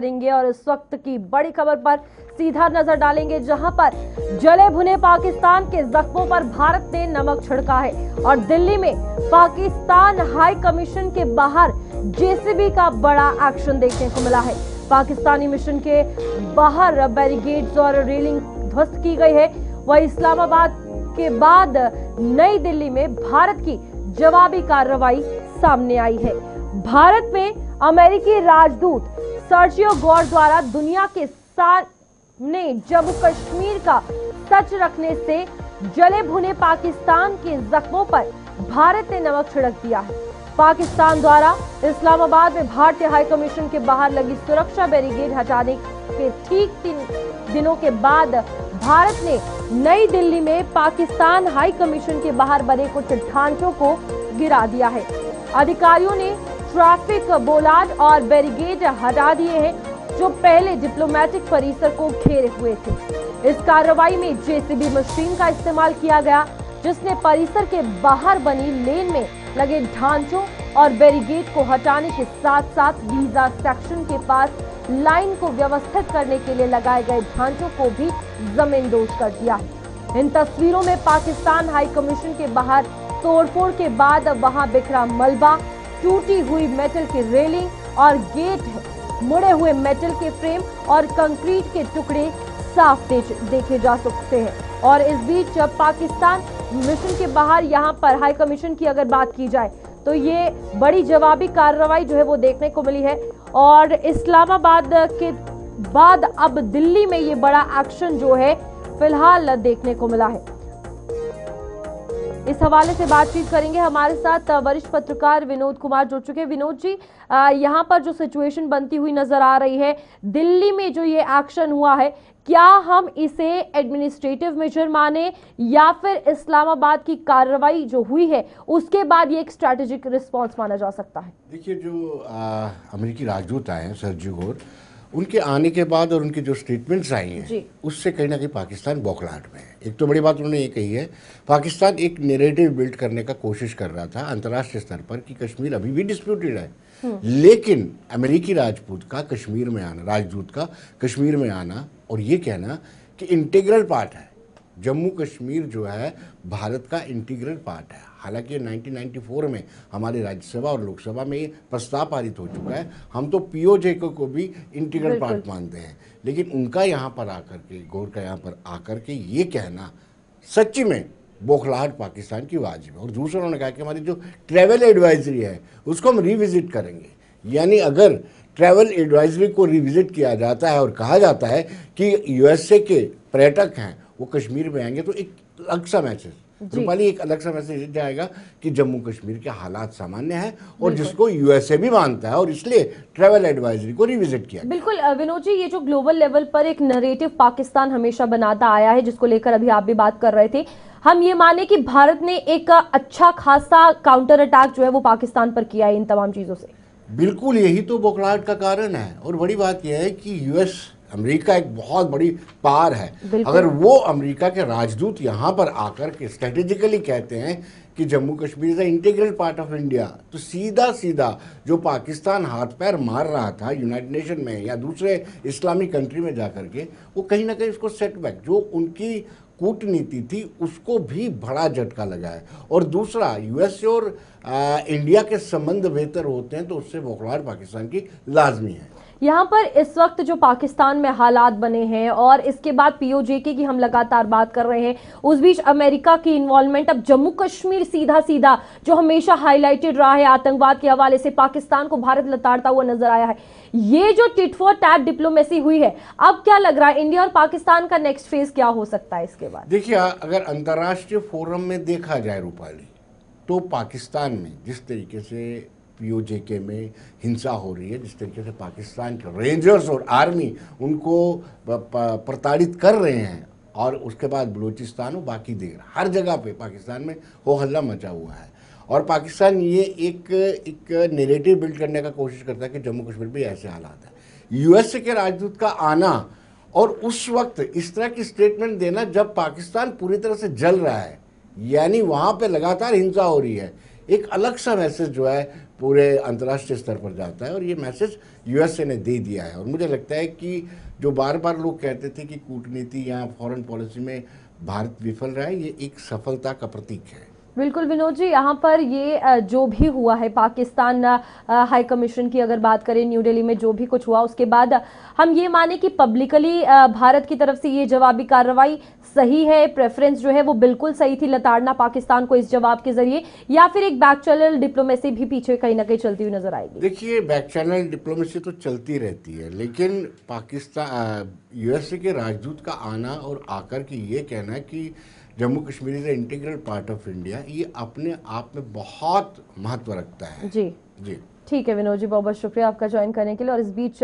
करेंगे और इस वक्त की बड़ी खबर पर सीधा नजर डालेंगे, जहां पर जले भुने पाकिस्तान के जख्मों पर भारत ने नमक छिड़का है और दिल्ली में पाकिस्तान हाई कमीशन के बाहर जेसीबी का बड़ा एक्शन देखने को मिला है। पाकिस्तानी मिशन के बाहर बैरिकेड्स और रेलिंग ध्वस्त की गई है। वही इस्लामाबाद के बाद नई दिल्ली में भारत की जवाबी कार्रवाई सामने आई है। भारत में अमेरिकी राजदूत सर्जियो गौर द्वारा दुनिया के सामने जम्मू कश्मीर का सच रखने से जले भुने पाकिस्तान के जख्मों पर भारत ने नमक छिड़क दिया है। पाकिस्तान द्वारा इस्लामाबाद में भारतीय हाई कमीशन के बाहर लगी सुरक्षा बैरिकेड हटाने के ठीक 3 दिनों के बाद भारत ने नई दिल्ली में पाकिस्तान हाई कमीशन के बाहर बने कुछ ढांचों को गिरा दिया है। अधिकारियों ने ट्रैफिक बोलार्ड और बैरिकेड हटा दिए हैं जो पहले डिप्लोमेटिक परिसर को घेरे हुए थे। इस कार्रवाई में जेसीबी मशीन का इस्तेमाल किया गया, जिसने परिसर के बाहर बनी लेन में लगे ढांचों और बैरिकेड को हटाने के साथ साथ वीजा सेक्शन के पास लाइन को व्यवस्थित करने के लिए लगाए गए ढांचों को भी जमींदोज कर दिया है। इन तस्वीरों में पाकिस्तान हाई कमीशन के बाहर तोड़फोड़ के बाद वहां बिखरा मलबा, टूटी हुई मेटल की रेलिंग और गेट है, मुड़े हुए मेटल के फ्रेम और कंक्रीट के टुकड़े साफ देखे जा सकते हैं। और इस बीच जब पाकिस्तान मिशन के बाहर यहां पर हाई कमीशन की अगर बात की जाए तो ये बड़ी जवाबी कार्रवाई जो है वो देखने को मिली है और इस्लामाबाद के बाद अब दिल्ली में ये बड़ा एक्शन जो है फिलहाल देखने को मिला है। इस हवाले से बातचीत करेंगे, हमारे साथ वरिष्ठ पत्रकार विनोद कुमार जुड़ चुके हैं। विनोद जी, यहाँ पर जो सिचुएशन बनती हुई नजर आ रही है, दिल्ली में जो ये एक्शन हुआ है, क्या हम इसे एडमिनिस्ट्रेटिव मेजर माने या फिर इस्लामाबाद की कार्रवाई जो हुई है उसके बाद ये एक स्ट्रैटेजिक रिस्पांस माना जा सकता है? देखिए, जो अमेरिकी राजदूत आए हैं सर्जियो गौर, उनके आने के बाद और उनकी जो स्टेटमेंट्स आई हैं उससे कहीं ना कहीं पाकिस्तान बौखलाहट में है। एक तो बड़ी बात उन्होंने ये कही है, पाकिस्तान एक नैरेटिव बिल्ड करने का कोशिश कर रहा था अंतर्राष्ट्रीय स्तर पर कि कश्मीर अभी भी डिस्प्यूटेड है, लेकिन अमेरिकी राजदूत का कश्मीर में आना और ये कहना कि इंटीग्रल पार्ट है, जम्मू कश्मीर जो है भारत का इंटीग्रल पार्ट है। हालांकि 1994 में हमारे राज्यसभा और लोकसभा में ये प्रस्ताव पारित हो चुका है, हम तो पीओजे को भी इंटीग्रल पार्ट मानते हैं, लेकिन उनका यहाँ पर आकर के, गौर का यहाँ पर आकर के ये कहना सच्ची में बौखलाहट पाकिस्तान की वाजिब है। और दूसरा उन्होंने कहा कि हमारी जो ट्रैवल एडवाइजरी है उसको हम रिविजिट करेंगे, यानी अगर ट्रैवल एडवाइजरी को रिविजिट किया जाता है और कहा जाता है कि यूएसए के पर्यटक हैं वो कश्मीर में आएंगे तो एक अलग सा मैसेज, रूपाली एक अलग सा मैसेज जाएगा कि जम्मू कश्मीर के हालात सामान्य हैं और जिसको यूएसए भी मानता है, और इसलिए ट्रैवल एडवाइजरी को रिविजिट किया। बिल्कुल विनोद जी, ये जो ग्लोबल लेवल पर एक नैरेटिव पाकिस्तान हमेशा बनाता आया है, जिसको लेकर अभी आप भी बात कर रहे थे, हम ये माने कि भारत ने एक अच्छा खासा काउंटर अटैक जो है वो पाकिस्तान पर किया है इन तमाम चीजों से? बिल्कुल, यही तो बौखलाहट का कारण है। और बड़ी बात यह है कि यूएस, अमेरिका एक बहुत बड़ी पार है, अगर वो अमेरिका के राजदूत यहाँ पर आकर के स्ट्रेटेजिकली कहते हैं कि Jammu Kashmir is integral part of India, तो सीधा सीधा जो पाकिस्तान हाथ पैर मार रहा था यूनाइटेड नेशन में या दूसरे इस्लामिक कंट्री में जाकर के, वो कहीं ना कहीं उसको सेटबैक, जो उनकी कूटनीति थी उसको भी बड़ा झटका लगा है। और दूसरा, यूएसए और इंडिया के संबंध बेहतर होते हैं तो उससे बौखलाहट पाकिस्तान की लाजमी है। यहाँ पर इस वक्त जो पाकिस्तान में हालात बने हैं और इसके बाद पीओजेके की हम लगातार बात कर रहे हैं, उस बीच अमेरिका की इन्वॉल्वमेंट, अब जम्मू कश्मीर सीधा सीधा जो हमेशा हाईलाइटेड रहा है आतंकवाद के हवाले से, पाकिस्तान को भारत लताड़ता हुआ नजर आया है। ये जो टिट फॉर टैट डिप्लोमेसी हुई है, अब क्या लग रहा है इंडिया और पाकिस्तान का नेक्स्ट फेज क्या हो सकता है इसके बाद? देखिए, अगर अंतर्राष्ट्रीय फोरम में देखा जाए रूपाली, तो पाकिस्तान में जिस तरीके से पीओजेके में हिंसा हो रही है, जिस तरीके से पाकिस्तान के रेंजर्स और आर्मी उनको प्रताड़ित कर रहे हैं, और उसके बाद बलूचिस्तान और बाकी देर हर जगह पे पाकिस्तान में हो हल्ला मचा हुआ है, और पाकिस्तान ये एक नैरेटिव बिल्ड करने का कोशिश करता है कि जम्मू कश्मीर में ऐसे हालात है। यूएसए के राजदूत का आना और उस वक्त इस तरह की स्टेटमेंट देना जब पाकिस्तान पूरी तरह से जल रहा है, यानी वहाँ पे लगातार हिंसा हो रही है, एक अलग सा मैसेज जो है पूरे अंतर्राष्ट्रीय स्तर पर जाता है और ये मैसेज यूएसए ने दे दिया है। और मुझे लगता है कि जो बार बार लोग कहते थे कि कूटनीति या फॉरेन पॉलिसी में भारत विफल रहा है, ये एक सफलता का प्रतीक है। बिल्कुल विनोद जी, यहाँ पर ये जो भी हुआ है पाकिस्तान हाई कमीशन की अगर बात करें, न्यू दिल्ली में जो भी कुछ हुआ उसके बाद हम ये माने कि पब्लिकली भारत की तरफ से ये जवाबी कार्रवाई सही है, प्रेफरेंस जो है वो बिल्कुल सही थी लताड़ना पाकिस्तान को इस जवाब के जरिए, या फिर एक बैक चैनल डिप्लोमेसी भी पीछे कहीं ना कहीं चलती हुई नजर आएगी? देखिए, बैक चैनल डिप्लोमेसी तो चलती रहती है, लेकिन पाकिस्तान यूएसए के राजदूत का आना और आकर के ये कहना कि Jammu Kashmir is integral part of India, ये अपने आप में बहुत महत्व रखता है। जी जी ठीक है विनोद जी, बहुत बहुत शुक्रिया आपका ज्वाइन करने के लिए। और इस बीच